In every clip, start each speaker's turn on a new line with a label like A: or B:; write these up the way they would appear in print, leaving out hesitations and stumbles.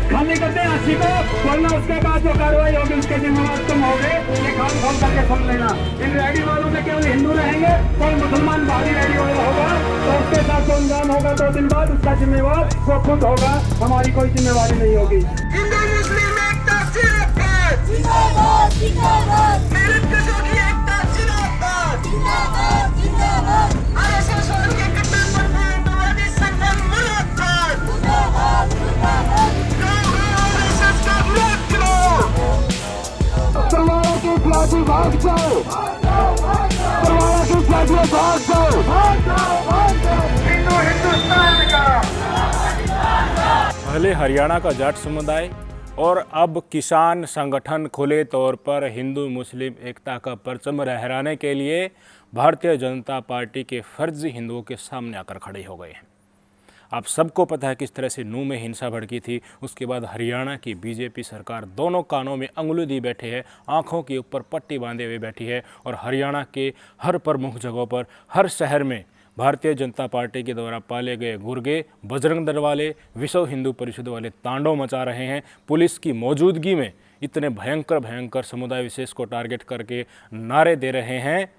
A: खाली करते हैं अस्सी को, वरना उसके बाद जो कार्रवाई होगी उसके जिम्मेवार तुम होगे। ये कान खोल करके सुन लेना। इन रैली वालों में केवल हिंदू रहेंगे, कोई मुसलमान बाहरी रैली वाला होगा तो उसके साथ जो अंजाम होगा 2 दिन बाद उसका जिम्मेवार वो खुद होगा, हमारी कोई जिम्मेवारी नहीं होगी।
B: हिंदू मुस्लिम एकता जिंदाबाद,
C: जिंदाबाद जिंदाबाद,
B: मेरठ की एकता जिंदाबाद,
C: जिंदाबाद जिंदाबाद,
B: आरएसएस और उनके कट्टरपंथी हिंदुवादी संगठन मुर्दाबाद,
C: मुर्दाबाद मुर्दाबाद,
B: आरएसएस का विरोध करो।
A: परवाना की फ्लैगी भाग जाओ, परवाना की फ्लैगी भाग जाओ।
B: हिंदू हिंदुस्तान का
D: पहले हरियाणा का जाट समुदाय और अब किसान संगठन खुले तौर पर हिंदू मुस्लिम एकता का परचम लहराने के लिए भारतीय जनता पार्टी के फर्जी हिंदुओं के सामने आकर खड़े हो गए हैं। आप सबको पता है किस तरह से नूह में हिंसा भड़की थी। उसके बाद हरियाणा की बीजेपी सरकार दोनों कानों में अंगुली दी बैठे है, आंखों के ऊपर पट्टी बांधे हुए बैठी है और हरियाणा के हर प्रमुख जगहों पर, हर शहर में भारतीय जनता पार्टी के द्वारा पाले गए गुर्गे, बजरंग दल वाले, विश्व हिंदू परिषद वाले तांडव मचा रहे हैं। पुलिस की मौजूदगी में इतने भयंकर समुदाय विशेष को टारगेट करके नारे दे रहे हैं,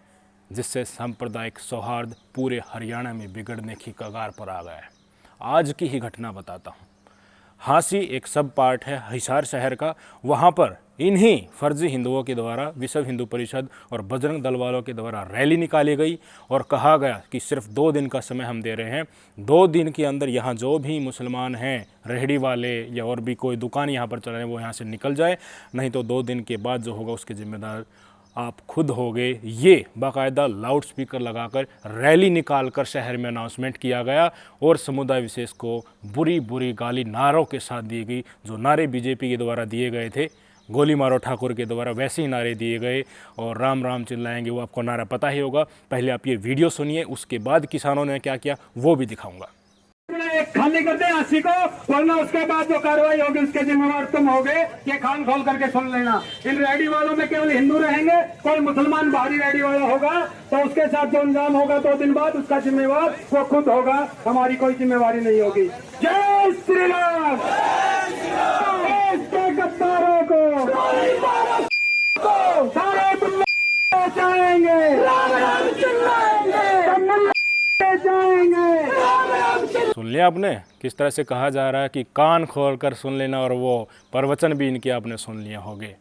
D: जिससे सांप्रदायिक सौहार्द पूरे हरियाणा में बिगड़ने की कगार पर आ गया है। आज की ही घटना बताता हूँ। हांसी एक सब पार्ट है हिसार शहर का, वहाँ पर इन्हीं फर्जी हिंदुओं के द्वारा विश्व हिंदू परिषद और बजरंग दल वालों के द्वारा रैली निकाली गई और कहा गया कि सिर्फ 2 दिन का समय हम दे रहे हैं। 2 दिन के अंदर यहाँ जो भी मुसलमान हैं, रेहड़ी वाले या और भी कोई दुकान यहाँ पर चल रहे हैं, वो यहाँ से निकल जाए, नहीं तो 2 दिन के बाद जो होगा उसके जिम्मेदार आप खुद होगे। ये बाकायदा लाउड स्पीकर लगाकर रैली निकालकर शहर में अनाउंसमेंट किया गया और समुदाय विशेष को बुरी बुरी गाली नारों के साथ दी गई। जो नारे बीजेपी के द्वारा दिए गए थे, गोली मारो ठाकुर के द्वारा, वैसे ही नारे दिए गए और राम राम चिल्लाएंगे, वो आपको नारा पता ही होगा। पहले आप ये वीडियो सुनिए, उसके बाद किसानों ने क्या किया वो भी दिखाऊंगा।
A: खाली करते हैं अस्सी को, वरना उसके बाद जो कार्रवाई होगी उसके जिम्मेवार तुम होगे। ये कान खोल करके सुन लेना। इन रैली वालों में केवल हिंदू रहेंगे, कोई मुसलमान बाहरी रैली वाला होगा तो उसके साथ जो अंजाम होगा 2 दिन बाद उसका जिम्मेवार वो खुद होगा, हमारी कोई जिम्मेवारी नहीं होगी। जय श्री राम। देश के गद्दारों को सारे दुनिया जाएंगे, जाएंगे।
D: सुन लिया आपने किस तरह से कहा जा रहा है कि कान खोलकर सुन लेना, और वो प्रवचन भी इनके आपने सुन लिए होंगे।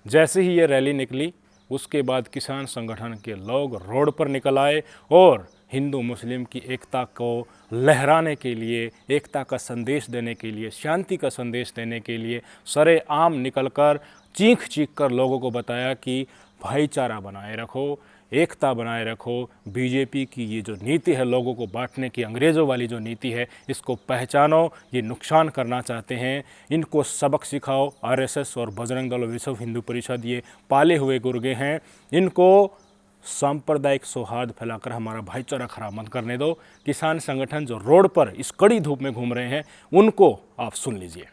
D: जैसे ही ये रैली निकली उसके बाद किसान संगठन के लोग रोड पर निकल आए और हिंदू मुस्लिम की एकता को लहराने के लिए, एकता का संदेश देने के लिए, शांति का संदेश देने के लिए सरेआम निकलकर चीख कर लोगों को बताया कि भाईचारा बनाए रखो, एकता बनाए रखो। बीजेपी की ये जो नीति है लोगों को बांटने की, अंग्रेज़ों वाली जो नीति है, इसको पहचानो। ये नुकसान करना चाहते हैं, इनको सबक सिखाओ। आरएसएस और बजरंग दल और विश्व हिंदू परिषद ये पाले हुए गुर्गे हैं, इनको सांप्रदायिक सौहार्द फैलाकर हमारा भाईचारा खराब मत करने दो। किसान संगठन जो रोड पर इस कड़ी धूप में घूम रहे हैं उनको आप सुन लीजिए।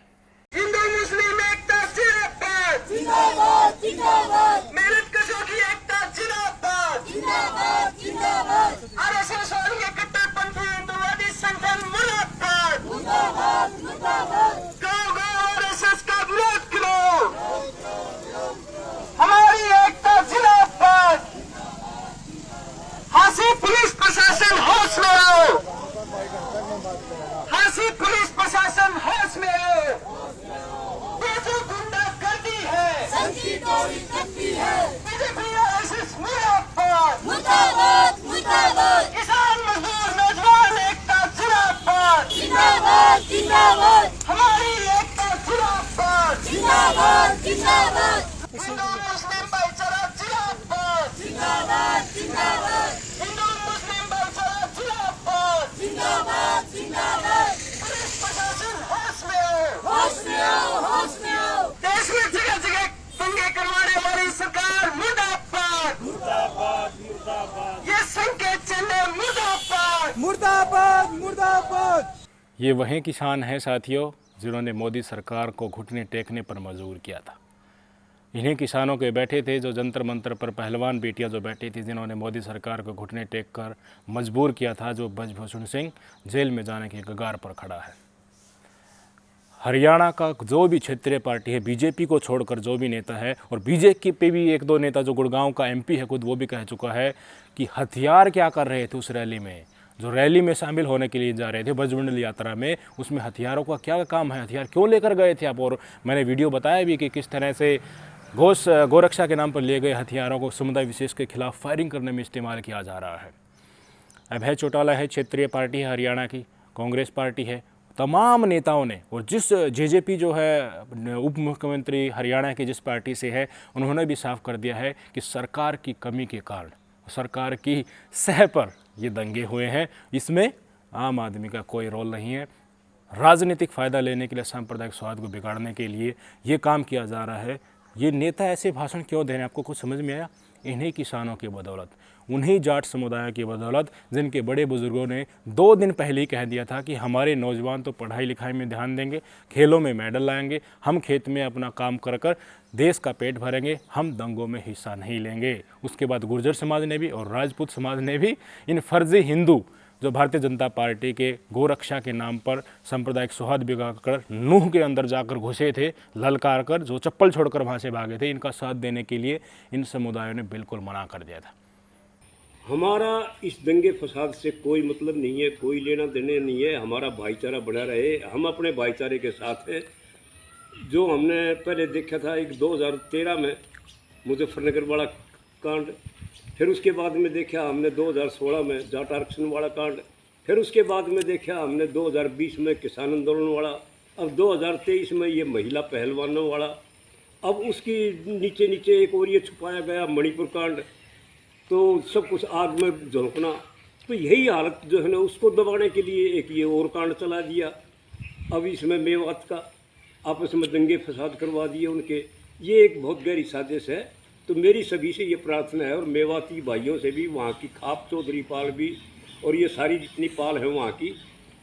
B: हिंदू मुस्लिम एकता जिंदाबाद,
C: जिंदाबाद जिंदाबाद,
B: मेरठ की एकता जिंदाबाद,
C: जिंदाबाद जिंदाबाद,
B: आरएसएस और उनके कट्टरपंथी हिंदुवादी संगठन मुर्दाबाद,
C: मुर्दाबाद मुर्दाबाद,
B: आरएसएस का विरोध करो। हमारी एकता जिंदाबाद। हांसी पुलिस प्रशासन होश में आओ, हांसी पुलिस प्रशासन होश में आओ। ये जो गुंडागर्दी है,
C: संगी तोड़ी करती है,
B: बीजेपी आरएसएस मुर्दाबाद,
C: मुर्दाबाद मुर्दाबाद,
B: किसान मजदूर नौजवान एकता जिंदाबाद,
C: जिंदाबाद जिंदाबाद,
B: हमारी एकता जिंदाबाद,
C: जिंदाबाद जिंदाबाद,
B: हिंदू मुस्लिम भाईचारा जिंदाबाद,
C: जिंदाबाद जिंदाबाद,
B: हिंदू मुस्लिम भाईचारा जिंदाबाद,
C: जिंदाबाद जिंदाबाद,
B: पुलिस प्रशासन होश में आओ,
C: होश में आओ, होश में आओ,
B: देश में जगह जगह दंगे करवाने वाली सरकार मुर्दाबाद, ये संकेत चले मुर्दाबाद,
E: मुर्दाबाद मुर्दाबाद।
D: ये वही किसान हैं साथियों जिन्होंने मोदी सरकार को घुटने टेकने पर मजबूर किया था। इन्हीं किसानों के बैठे थे जो जंतर मंतर पर पहलवान बेटियां जो बैठी थी, जिन्होंने मोदी सरकार को घुटने टेक कर मजबूर किया था, जो ब्रजभूषण सिंह जेल में जाने की कगार पर खड़ा है। हरियाणा का जो भी क्षेत्रीय पार्टी है, बीजेपी को छोड़कर जो भी नेता है, और बीजेपी पे भी एक दो नेता, जो गुड़गांव का एमपी है खुद, वो भी कह चुका है कि हथियार क्या कर रहे थे उस रैली में, जो रैली में शामिल होने के लिए जा रहे थे ब्रजमंडल यात्रा में, उसमें हथियारों का क्या काम है, हथियार क्यों लेकर गए थे आप। और मैंने वीडियो बताया भी कि किस तरह से गोरक्षा के नाम पर लिए गए हथियारों को समुदाय विशेष के खिलाफ फायरिंग करने में इस्तेमाल किया जा रहा है। अभय चौटाला है, क्षेत्रीय पार्टी है हरियाणा की, कांग्रेस पार्टी है, तमाम नेताओं ने, और जिस जेजेपी जो है उप मुख्यमंत्री हरियाणा की जिस पार्टी से है, उन्होंने भी साफ कर दिया है कि सरकार की कमी के कारण, सरकार की सह पर ये दंगे हुए हैं, इसमें आम आदमी का कोई रोल नहीं है। राजनीतिक फ़ायदा लेने के लिए, सांप्रदायिक सौहार्द को बिगाड़ने के लिए ये काम किया जा रहा है। ये नेता ऐसे भाषण क्यों दे रहे हैं, आपको कुछ समझ में आया? इन्हीं किसानों की बदौलत, उन्हीं जाट समुदाय की बदौलत, जिनके बड़े बुजुर्गों ने 2 दिन पहले ही कह दिया था कि हमारे नौजवान तो पढ़ाई लिखाई में ध्यान देंगे, खेलों में मेडल लाएंगे, हम खेत में अपना काम कर कर देश का पेट भरेंगे, हम दंगों में हिस्सा नहीं लेंगे। उसके बाद गुर्जर समाज ने भी और राजपूत समाज ने भी इन फर्जी हिंदू जो भारतीय जनता पार्टी के गोरक्षा के नाम पर सांप्रदायिक सौहार्द बिगाड़कर नूह के अंदर जाकर घुसे थे, ललकार कर, जो चप्पल छोड़कर वहाँ से भागे थे, इनका साथ देने के लिए इन समुदायों ने बिल्कुल मना कर दिया था।
F: हमारा इस दंगे फसाद से कोई मतलब नहीं है, कोई लेना देना नहीं है। हमारा भाईचारा बढ़ा रहे, हम अपने भाईचारे के साथ हैं। जो हमने पहले देखा था एक 2013 में मुजफ्फरनगर वाला कांड, फिर उसके बाद में देखा हमने 2016 में जाट आरक्षण वाला कांड, फिर उसके बाद में देखा हमने 2020 में किसान आंदोलन वाला, अब 2023 में ये महिला पहलवानों वाला, अब उसकी नीचे नीचे एक और ये छुपाया गया मणिपुर कांड। तो सब कुछ आग में झोंकना, तो यही हालत जो है ना, उसको दबाने के लिए एक ये और कांड चला दिया। अब इसमें मेवात का आपस में दंगे फसाद करवा दिए उनके, ये एक बहुत गहरी साजिश है। तो मेरी सभी से ये प्रार्थना है, और मेवाती भाइयों से भी, वहाँ की खाप चौधरी पाल भी, और ये सारी जितनी पाल है वहाँ की,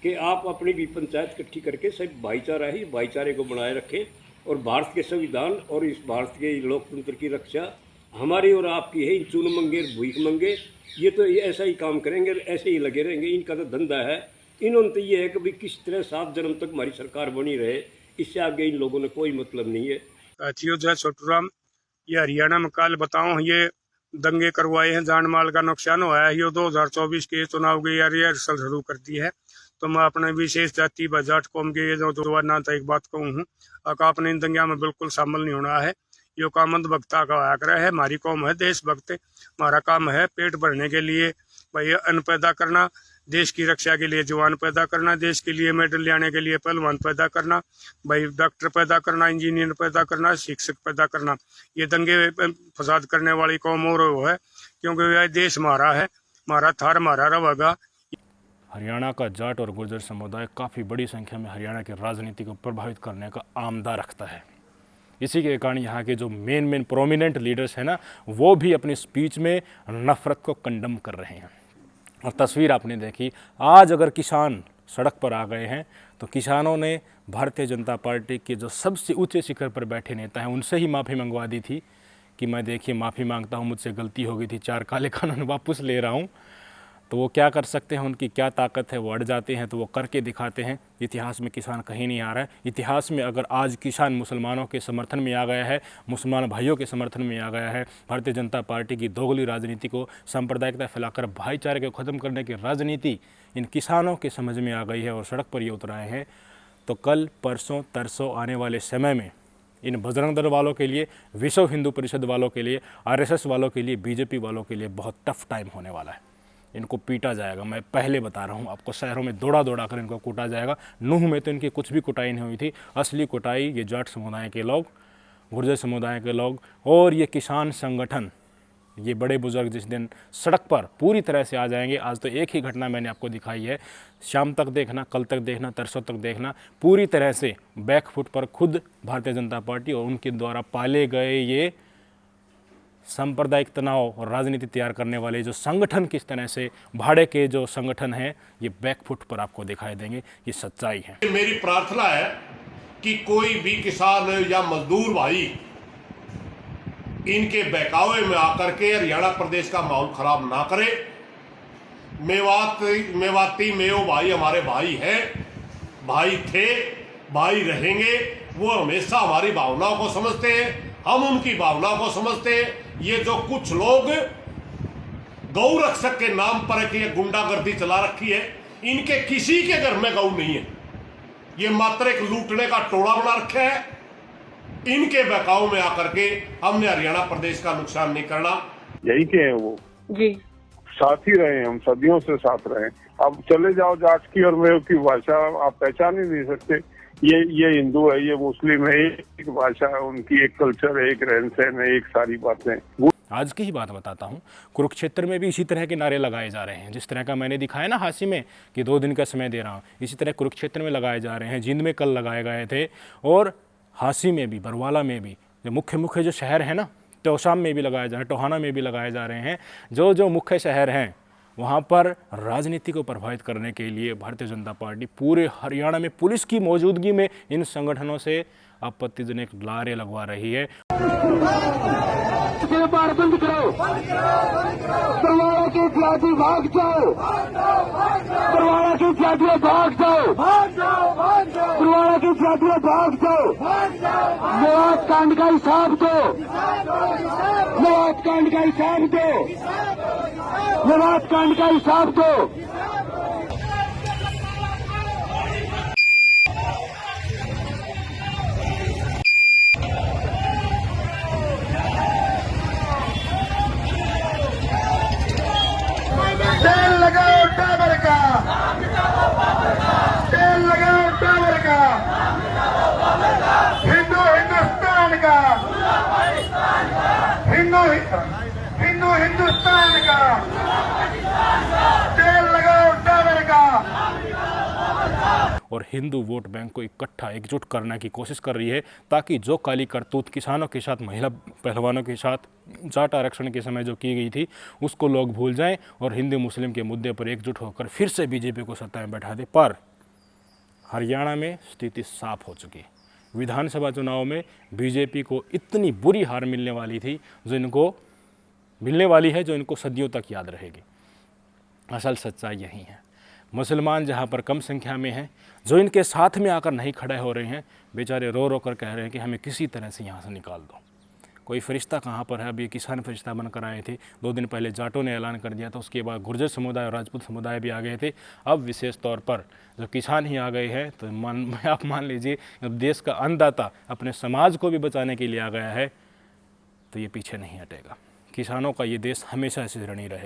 F: कि आप अपनी भी पंचायत इकट्ठी करके सब भाईचारा ही भाईचारे को बनाए रखें, और भारत के संविधान और इस भारत के लोकतंत्र की रक्षा हमारी और आपकी है। इन चून मंगे भूख मंगे ये तो ये ऐसा ही काम करेंगे, ऐसे ही लगे रहेंगे, इनका तो धंधा है। इन्होंने तो ये है कि भाई किस तरह 7 जन्म तक हमारी सरकार बनी रहे, इससे आगे इन लोगों ने कोई मतलब नहीं है।
G: साथियों, जय छोटूराम, ये हरियाणा में कल बताऊं ये दंगे करवाए हैं, जान माल का नुकसान हुआ है। ये 2024 के चुनाव की रिहर्सल शुरू कर दी है। तो मैं अपने विशेष जाति व जाट कौम के जो जवाना था एक बात कहूँ हूँ, आपने इन दंगिया में बिल्कुल शामिल नहीं होना है। यो काम अंधभक्ता का आग्रह है। हमारी कौम है देशभक्त, हमारा काम है पेट भरने के लिए भाई अन्न पैदा करना, देश की रक्षा के लिए जवान पैदा करना, देश के लिए मेडल लाने के लिए पहलवान पैदा करना, भाई डॉक्टर पैदा करना, इंजीनियर पैदा करना, शिक्षक पैदा करना। ये दंगे फसाद करने वाली कौम और वो है, क्योंकि यह देश हमारा है, हमारा थार हमारा रहेगा।
D: हरियाणा का जाट और गुर्जर समुदाय काफ़ी बड़ी संख्या में हरियाणा की राजनीति को प्रभावित करने का आमदा रखता है। इसी के कारण यहाँ के जो मेन प्रोमिनेंट लीडर्स हैं ना, वो भी अपनी स्पीच में नफ़रत को कंडम कर रहे हैं। और तस्वीर आपने देखी, आज अगर किसान सड़क पर आ गए हैं तो किसानों ने भारतीय जनता पार्टी के जो सबसे ऊंचे शिखर पर बैठे नेता हैं उनसे ही माफ़ी मंगवा दी थी कि मैं देखिए माफ़ी मांगता हूँ, मुझसे गलती हो गई थी, 4 काले कानून वापस ले रहा हूँ। तो वो क्या कर सकते हैं, उनकी क्या ताकत है, वो अड़ जाते हैं तो वो करके दिखाते हैं। इतिहास में किसान कहीं नहीं आ रहा है। इतिहास में अगर आज किसान मुसलमानों के समर्थन में आ गया है, मुसलमान भाइयों के समर्थन में आ गया है, भारतीय जनता पार्टी की दोगली राजनीति को, सांप्रदायिकता फैलाकर भाईचारे को ख़त्म करने की राजनीति इन किसानों के समझ में आ गई है और सड़क पर ये उतर आए हैं, तो कल परसों तरसों आने वाले समय में इन बजरंग दल वालों के लिए, विश्व हिंदू परिषद वालों के लिए, RSS वालों के लिए, बीजेपी वालों के लिए बहुत टफ टाइम होने वाला है। इनको पीटा जाएगा, मैं पहले बता रहा हूँ आपको, शहरों में दौड़ा कर इनको कूटा जाएगा। नूह में तो इनकी कुछ भी कुटाई नहीं हुई थी, असली कुटाई ये जाट समुदाय के लोग, गुर्जर समुदाय के लोग और ये किसान संगठन, ये बड़े बुजुर्ग जिस दिन सड़क पर पूरी तरह से आ जाएंगे। आज तो एक ही घटना मैंने आपको दिखाई है, शाम तक देखना, कल तक देखना, तरसों तक देखना, पूरी तरह से बैकफुट पर खुद भारतीय जनता पार्टी और उनके द्वारा पाले गए ये सांप्रदायिक तनाव और राजनीति तैयार करने वाले जो संगठन किस तरह से भाड़े के जो संगठन हैं, ये बैकफुट पर आपको दिखाई देंगे। ये सच्चाई है।
H: मेरी प्रार्थना है कि कोई भी किसान या मजदूर भाई इनके बहकावे में आकर के हरियाणा प्रदेश का माहौल खराब ना करे। मेवाती मेव भाई हमारे भाई हैं, भाई थे, भाई रहेंगे वो हमेशा हमारी भावनाओं को समझते हैं, हम उनकी भावनाओं को समझते हैं। ये जो कुछ लोग गौ रक्षक के नाम पर कि ये गुंडागर्दी चला रखी है, इनके किसी के घर में गौ नहीं है। ये मात्र एक लूटने का टोला बना रखा है। इनके बहकाव में आकर के हमने हरियाणा प्रदेश का नुकसान नहीं करना।
I: यही के हैं वो
B: जी,
I: साथ ही रहे, हम सदियों से साथ रहे। अब चले जाओ जाट की और मेरे की भाषा आप पहचान ही नहीं सकते। ये हिंदू है, ये मुस्लिम है, एक भाषा है उनकी, एक कल्चर है, एक रहन सहन है, एक सारी बातें।
D: आज की ही बात बताता हूँ, कुरुक्षेत्र में भी इसी तरह के नारे लगाए जा रहे हैं। जिस तरह का मैंने दिखाया ना हांसी में कि 2 दिन का समय दे रहा हूँ, इसी तरह कुरुक्षेत्र में लगाए जा रहे हैं। जिंद में कल लगाए गए थे और हांसी में भी, बरवाला में भी, जो मुख्य जो शहर है ना, टोसाम में भी लगाए जा रहे हैं, टोहाना में भी लगाए जा रहे हैं। जो मुख्य शहर हैं वहाँ पर राजनीति को प्रभावित करने के लिए भारतीय जनता पार्टी पूरे हरियाणा में पुलिस की मौजूदगी में इन संगठनों से आपत्तिजनक नारे लगवा रही है।
B: बंद करो, बरवाला के खिलाड़ी भाग जाओ, बरवाला के खिलाड़ी भाग जाओ, बरवाला के खिलाड़ी भाग जाओ। मेवात कांड का हिसाब दो, मेवात कांड का हिसाब दो, मेवात कांड का हिसाब दो। तेल लगाओ टावर का, तेल लगाओ टावर का, हिंदुस्तान का, हिंदुस्तान का, तेल लगाओ टावर का।
D: और हिंदू वोट बैंक को इकट्ठा एकजुट करने की कोशिश कर रही है, ताकि जो काली करतूत किसानों के साथ, महिला पहलवानों के साथ जाट आरक्षण के समय जो की गई थी उसको लोग भूल जाएं और हिंदू मुस्लिम के मुद्दे पर एकजुट होकर फिर से बीजेपी को सत्ता में बैठा दे। पर हरियाणा में स्थिति साफ हो चुकी है। विधानसभा चुनाव में बीजेपी को इतनी बुरी हार मिलने वाली थी, जो इनको मिलने वाली है, जो इनको सदियों तक याद रहेगी। असल सच्चाई यही है। मुसलमान जहाँ पर कम संख्या में हैं, जो इनके साथ में आकर नहीं खड़े हो रहे हैं, बेचारे रो रो कर कह रहे हैं कि हमें किसी तरह से यहाँ से निकाल दो। कोई फरिश्ता कहाँ पर है? अब ये किसान फरिश्ता बनकर आए थे, 2 दिन पहले जाटों ने ऐलान कर दिया था, उसके बाद गुर्जर समुदाय और राजपूत समुदाय भी आ गए थे। अब विशेष तौर पर जो किसान ही आ गए हैं, तो आप मान लीजिए जब देश का अन्नदाता अपने समाज को भी बचाने के लिए आ गया है, तो ये पीछे नहीं हटेगा। किसानों का ये देश हमेशा से ऋणी रहेगा।